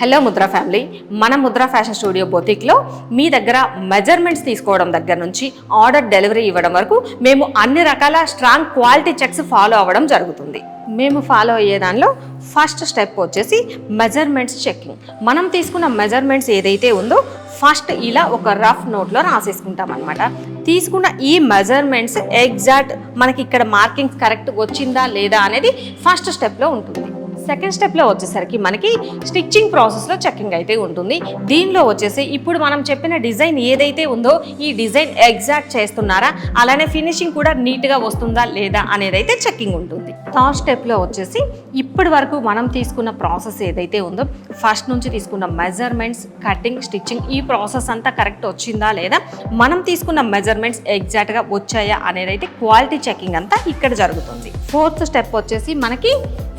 Hello Mudra family, మన Mudra fashion studio బొటిక్లో మీ దగ్గర measurements తీసుకోవడం దగ్గర నుంచి ఆర్డర్ డెలివరీ ఇవ్వడం వరకు మేము అన్ని రకాల స్ట్రాంగ్ క్వాలిటీ చెక్స్ ఫాలో అవ్వడం జరుగుతుంది. మేము ఫాలో అయ్యే దానిలో ఫస్ట్ స్టెప్ వచ్చేసి మెజర్మెంట్స్ చెకింగ్. మనం తీసుకున్న మెజర్మెంట్స్ ఏదైతే ఉందో ఫస్ట్ ఇలా ఒక రఫ్ నోట్లో రాసేసుకుంటాం అనమాట. తీసుకున్న ఈ మెజర్మెంట్స్ ఎగ్జాక్ట్ మనకి ఇక్కడ మార్కింగ్స్ కరెక్ట్ వచ్చిందా లేదా అనేది ఫస్ట్ స్టెప్లో ఉంటుంది. సెకండ్ స్టెప్లో వచ్చేసరికి మనకి స్టిచ్చింగ్ ప్రాసెస్లో చెకింగ్ అయితే ఉంటుంది. దీనిలో వచ్చేసి ఇప్పుడు మనం చెప్పిన డిజైన్ ఏదైతే ఉందో ఈ డిజైన్ ఎగ్జాక్ట్ చేస్తున్నారా, అలానే ఫినిషింగ్ కూడా నీట్గా వస్తుందా లేదా అనేది అయితే చెకింగ్ ఉంటుంది. థర్డ్ స్టెప్లో వచ్చేసి ఇప్పటి వరకు మనం తీసుకున్న ప్రాసెస్ ఏదైతే ఉందో ఫస్ట్ నుంచి తీసుకున్న మెజర్మెంట్స్, కటింగ్, స్టిచ్చింగ్ ఈ ప్రాసెస్ అంతా కరెక్ట్ వచ్చిందా లేదా, మనం తీసుకున్న మెజర్మెంట్స్ ఎగ్జాక్ట్గా వచ్చాయా అనేది అయితే క్వాలిటీ చెకింగ్ అంతా ఇక్కడ జరుగుతుంది. ఫోర్త్ స్టెప్ వచ్చేసి మనకి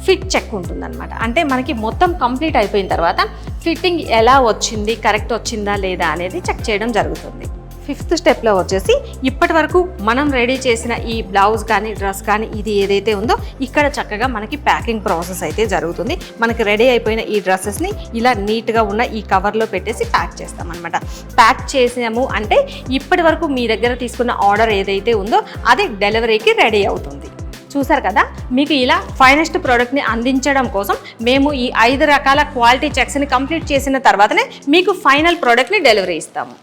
ఫిట్ చెక్ ఉంటుందన్నమాట. అంటే మనకి మొత్తం కంప్లీట్ అయిపోయిన తర్వాత ఫిట్టింగ్ ఎలా వచ్చింది, కరెక్ట్ వచ్చిందా లేదా అనేది చెక్ చేయడం జరుగుతుంది. ఫిఫ్త్ స్టెప్లో వచ్చేసి ఇప్పటి వరకు మనం రెడీ చేసిన ఈ బ్లౌజ్ కానీ డ్రెస్ కానీ ఇది ఏదైతే ఉందో ఇక్కడ చక్కగా మనకి ప్యాకింగ్ ప్రాసెస్ అయితే జరుగుతుంది. మనకి రెడీ అయిపోయిన ఈ డ్రెస్సెస్ని ఇలా నీట్గా ఉన్న ఈ కవర్లో పెట్టేసి ప్యాక్ చేస్తామన్నమాట. ప్యాక్ చేసాము అంటే ఇప్పటి వరకు మీ దగ్గర తీసుకున్న ఆర్డర్ ఏదైతే ఉందో అది డెలివరీకి రెడీ అవుతుంది. చూసారు కదా, మీకు ఇలా ఫైనెస్ట్ ప్రోడక్ట్ని అందించడం కోసం మేము ఈ 5 రకాల క్వాలిటీ చెక్స్ని కంప్లీట్ చేసిన తర్వాతనే మీకు ఫైనల్ ప్రోడక్ట్ని డెలివరీ ఇస్తాము.